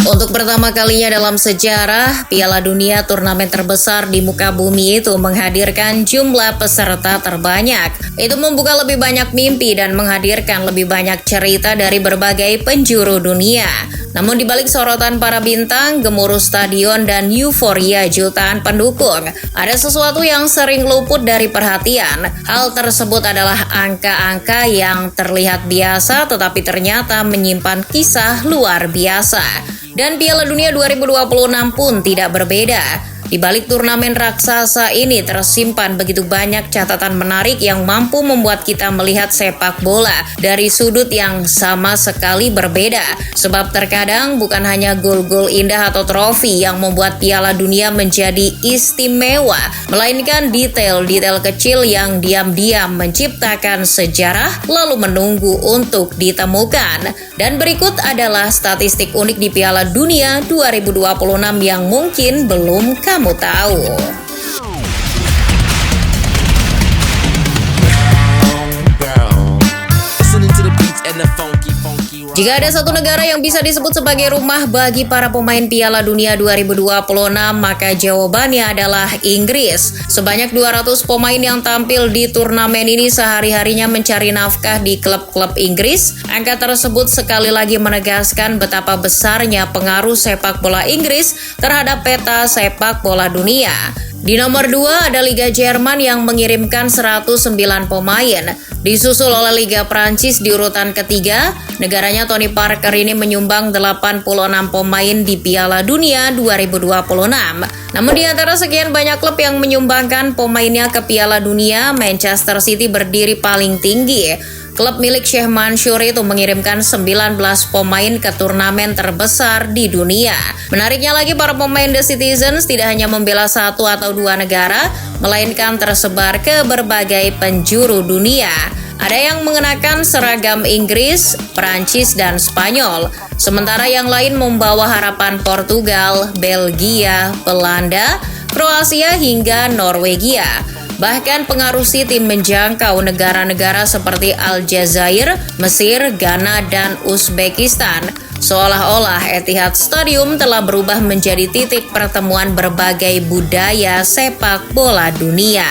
Untuk pertama kalinya dalam sejarah, Piala Dunia turnamen terbesar di muka bumi itu menghadirkan jumlah peserta terbanyak. Itu membuka lebih banyak mimpi dan menghadirkan lebih banyak cerita dari berbagai penjuru dunia. Namun di balik sorotan para bintang, gemuruh stadion dan euforia jutaan pendukung, ada sesuatu yang sering luput dari perhatian. Hal tersebut adalah angka-angka yang terlihat biasa tetapi ternyata menyimpan kisah luar biasa. Dan Piala Dunia 2026 pun tidak berbeda. Di balik turnamen raksasa ini tersimpan begitu banyak catatan menarik yang mampu membuat kita melihat sepak bola dari sudut yang sama sekali berbeda. Sebab terkadang bukan hanya gol-gol indah atau trofi yang membuat Piala Dunia menjadi istimewa, melainkan detail-detail kecil yang diam-diam menciptakan sejarah lalu menunggu untuk ditemukan. Dan berikut adalah statistik unik di Piala Dunia 2026 yang mungkin belum kamu tahu. Jika ada satu negara yang bisa disebut sebagai rumah bagi para pemain Piala Dunia 2026, maka jawabannya adalah Inggris. Sebanyak 200 pemain yang tampil di turnamen ini sehari-harinya mencari nafkah di klub-klub Inggris. Angka tersebut sekali lagi menegaskan betapa besarnya pengaruh sepak bola Inggris terhadap peta sepak bola dunia. Di nomor 2 ada Liga Jerman yang mengirimkan 109 pemain. Disusul oleh Liga Prancis di urutan ketiga. Negaranya Tony Parker ini menyumbang 86 pemain di Piala Dunia 2026. Namun di antara sekian banyak klub yang menyumbangkan pemainnya ke Piala Dunia, Manchester City berdiri paling tinggi. Klub milik Sheikh Mansour itu mengirimkan 19 pemain ke turnamen terbesar di dunia. Menariknya lagi, para pemain The Citizens tidak hanya membela satu atau dua negara, melainkan tersebar ke berbagai penjuru dunia. Ada yang mengenakan seragam Inggris, Prancis, dan Spanyol. Sementara yang lain membawa harapan Portugal, Belgia, Belanda, Kroasia, hingga Norwegia. Bahkan pengaruh City menjangkau negara-negara seperti Aljazair, Mesir, Ghana, dan Uzbekistan. Seolah-olah Etihad Stadium telah berubah menjadi titik pertemuan berbagai budaya sepak bola dunia.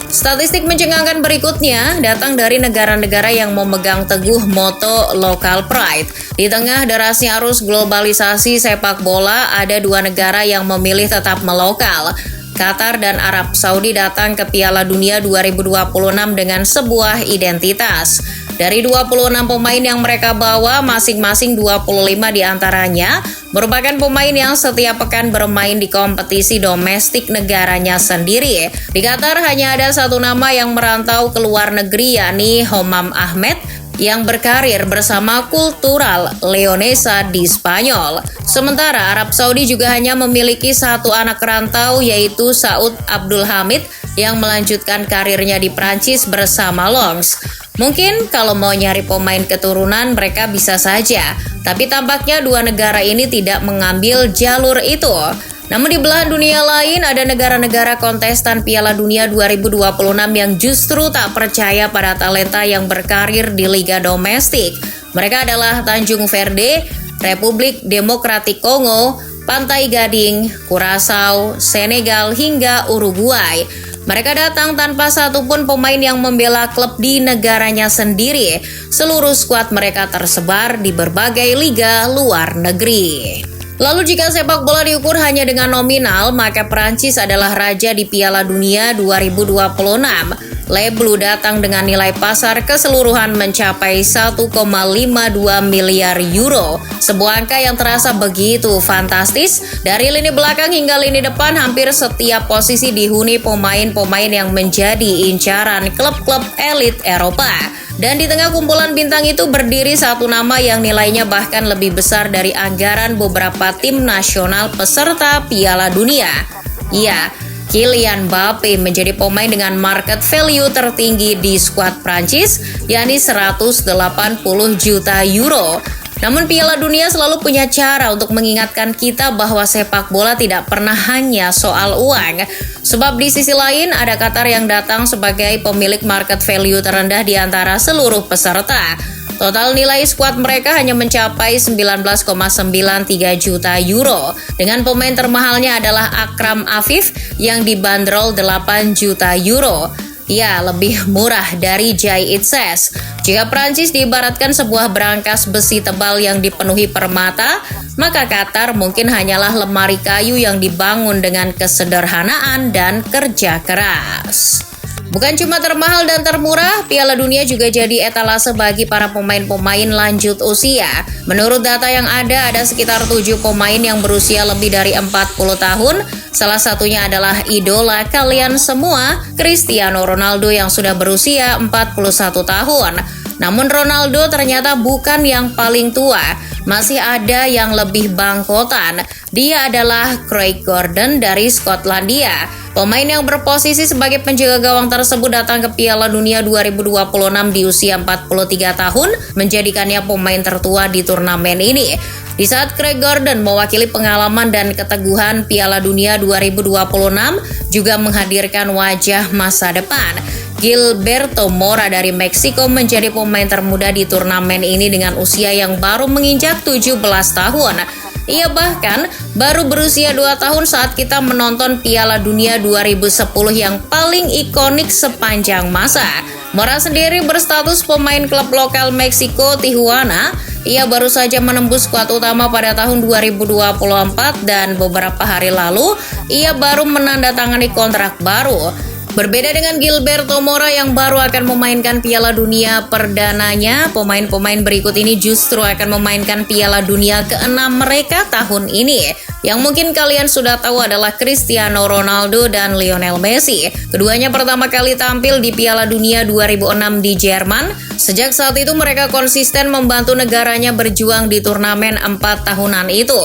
Statistik mencengangkan berikutnya datang dari negara-negara yang memegang teguh moto Local Pride. Di tengah derasnya arus globalisasi sepak bola, ada dua negara yang memilih tetap melokal. Qatar dan Arab Saudi datang ke Piala Dunia 2026 dengan sebuah identitas. Dari 26 pemain yang mereka bawa, masing-masing 25 diantaranya merupakan pemain yang setiap pekan bermain di kompetisi domestik negaranya sendiri. Di Qatar hanya ada satu nama yang merantau ke luar negeri, yakni Homam Ahmed, yang berkarir bersama Cultural Leonesa di Spanyol. Sementara Arab Saudi juga hanya memiliki satu anak rantau, yaitu Saud Abdul Hamid, yang melanjutkan karirnya di Prancis bersama Lens. Mungkin kalau mau nyari pemain keturunan mereka bisa saja, tapi tampaknya dua negara ini tidak mengambil jalur itu. Namun di belahan dunia lain ada negara-negara kontestan Piala Dunia 2026 yang justru tak percaya pada talenta yang berkarir di liga domestik. Mereka adalah Tanjung Verde, Republik Demokratik Kongo, Pantai Gading, Curaçao, Senegal, hingga Uruguay. Mereka datang tanpa satupun pemain yang membela klub di negaranya sendiri. Seluruh skuad mereka tersebar di berbagai liga luar negeri. Lalu jika sepak bola diukur hanya dengan nominal, maka Prancis adalah raja di Piala Dunia 2026. Le Bleu datang dengan nilai pasar keseluruhan mencapai 1,52 miliar euro. Sebuah angka yang terasa begitu fantastis. Dari lini belakang hingga lini depan, hampir setiap posisi dihuni pemain-pemain yang menjadi incaran klub-klub elit Eropa. Dan di tengah kumpulan bintang itu berdiri satu nama yang nilainya bahkan lebih besar dari anggaran beberapa tim nasional peserta Piala Dunia. Ya, Kylian Mbappe menjadi pemain dengan market value tertinggi di skuad Prancis, yakni 180 juta euro. Namun Piala Dunia selalu punya cara untuk mengingatkan kita bahwa sepak bola tidak pernah hanya soal uang. Sebab di sisi lain ada Qatar yang datang sebagai pemilik market value terendah di antara seluruh peserta. Total nilai skuad mereka hanya mencapai 19,93 juta euro. Dengan pemain termahalnya adalah Akram Afif yang dibanderol 8 juta euro. Ya, lebih murah dari Jay Itzes. Jika Prancis diibaratkan sebuah berangkas besi tebal yang dipenuhi permata, maka Qatar mungkin hanyalah lemari kayu yang dibangun dengan kesederhanaan dan kerja keras. Bukan cuma termahal dan termurah, Piala Dunia juga jadi etalase bagi para pemain-pemain lanjut usia. Menurut data yang ada sekitar 7 pemain yang berusia lebih dari 40 tahun. Salah satunya adalah idola kalian semua, Cristiano Ronaldo yang sudah berusia 41 tahun. Namun Ronaldo ternyata bukan yang paling tua. Masih ada yang lebih bangkotan. Dia adalah Craig Gordon dari Skotlandia. Pemain yang berposisi sebagai penjaga gawang tersebut datang ke Piala Dunia 2026 di usia 43 tahun, menjadikannya pemain tertua di turnamen ini. Di saat Craig Gordon mewakili pengalaman dan keteguhan Piala Dunia 2026, juga menghadirkan wajah masa depan. Gilberto Mora dari Meksiko menjadi pemain termuda di turnamen ini dengan usia yang baru menginjak 17 tahun. Ia bahkan baru berusia 2 tahun saat kita menonton Piala Dunia 2010 yang paling ikonik sepanjang masa. Mora sendiri berstatus pemain klub lokal Meksiko, Tijuana. Ia baru saja menembus skuad utama pada tahun 2024 dan beberapa hari lalu ia baru menandatangani kontrak baru. Berbeda dengan Gilberto Mora yang baru akan memainkan Piala Dunia perdananya, pemain-pemain berikut ini justru akan memainkan Piala Dunia ke-6 mereka tahun ini. Yang mungkin kalian sudah tahu adalah Cristiano Ronaldo dan Lionel Messi. Keduanya pertama kali tampil di Piala Dunia 2006 di Jerman. Sejak saat itu mereka konsisten membantu negaranya berjuang di turnamen 4 tahunan itu.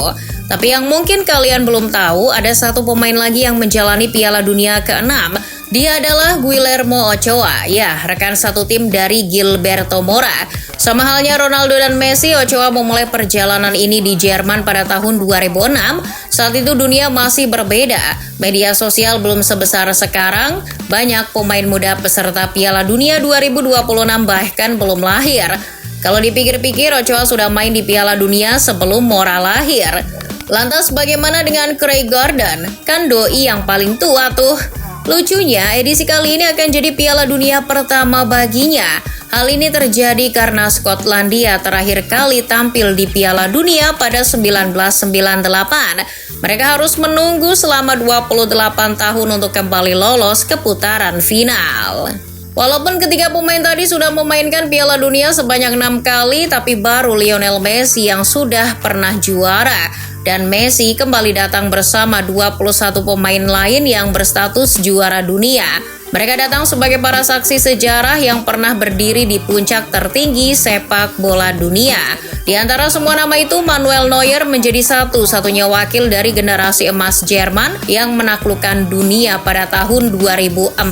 Tapi yang mungkin kalian belum tahu, ada satu pemain lagi yang menjalani Piala Dunia ke-6. Dia adalah Guillermo Ochoa, ya rekan satu tim dari Gilberto Mora. Sama halnya Ronaldo dan Messi, Ochoa memulai perjalanan ini di Jerman pada tahun 2006. Saat itu dunia masih berbeda, media sosial belum sebesar sekarang, banyak pemain muda peserta Piala Dunia 2026 bahkan belum lahir. Kalau dipikir-pikir, Ochoa sudah main di Piala Dunia sebelum Mora lahir. Lantas bagaimana dengan Craig Gordon? Kan doi yang paling tua tuh. Lucunya, edisi kali ini akan jadi Piala Dunia pertama baginya. Hal ini terjadi karena Skotlandia terakhir kali tampil di Piala Dunia pada 1998. Mereka harus menunggu selama 28 tahun untuk kembali lolos ke putaran final. Walaupun ketiga pemain tadi sudah memainkan Piala Dunia sebanyak 6 kali, tapi baru Lionel Messi yang sudah pernah juara. Dan Messi kembali datang bersama 21 pemain lain yang berstatus juara dunia. Mereka datang sebagai para saksi sejarah yang pernah berdiri di puncak tertinggi sepak bola dunia. Di antara semua nama itu, Manuel Neuer menjadi satu-satunya wakil dari generasi emas Jerman yang menaklukkan dunia pada tahun 2014.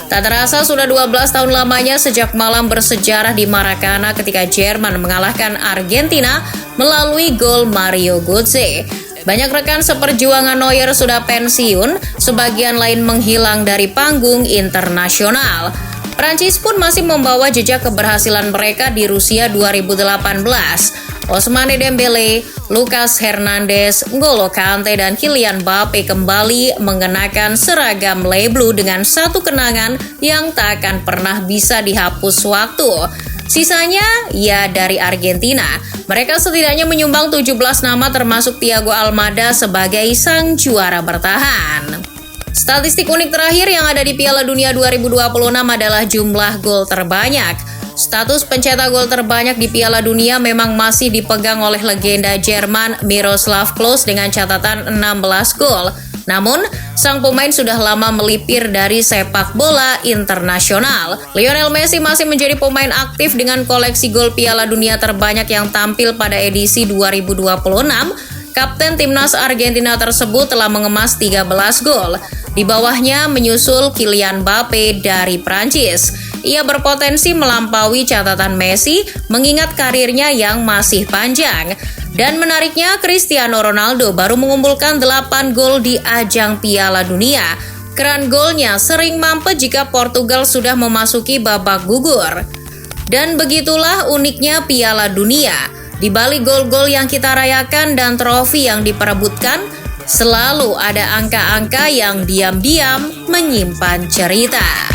Tak terasa sudah 12 tahun lamanya sejak malam bersejarah di Maracana ketika Jerman mengalahkan Argentina melalui gol Mario Götze. Banyak rekan seperjuangan Neuer sudah pensiun, sebagian lain menghilang dari panggung internasional. Prancis pun masih membawa jejak keberhasilan mereka di Rusia 2018. Ousmane Dembele, Lucas Hernandez, N'Golo Kante, dan Kylian Mbappe kembali mengenakan seragam Le Bleu dengan satu kenangan yang tak akan pernah bisa dihapus waktu. Sisanya, ya dari Argentina. Mereka setidaknya menyumbang 17 nama termasuk Thiago Almada sebagai sang juara bertahan. Statistik unik terakhir yang ada di Piala Dunia 2026 adalah jumlah gol terbanyak. Status pencetak gol terbanyak di Piala Dunia memang masih dipegang oleh legenda Jerman Miroslav Klose dengan catatan 16 gol. Namun, sang pemain sudah lama melipir dari sepak bola internasional. Lionel Messi masih menjadi pemain aktif dengan koleksi gol Piala Dunia terbanyak yang tampil pada edisi 2026. Kapten timnas Argentina tersebut telah mengemas 13 gol. Di bawahnya menyusul Kylian Mbappe dari Prancis. Ia berpotensi melampaui catatan Messi mengingat karirnya yang masih panjang. Dan menariknya, Cristiano Ronaldo baru mengumpulkan 8 gol di ajang Piala Dunia. Keran golnya sering mampet jika Portugal sudah memasuki babak gugur. Dan begitulah uniknya Piala Dunia. Di balik gol-gol yang kita rayakan dan trofi yang diperebutkan, selalu ada angka-angka yang diam-diam menyimpan cerita.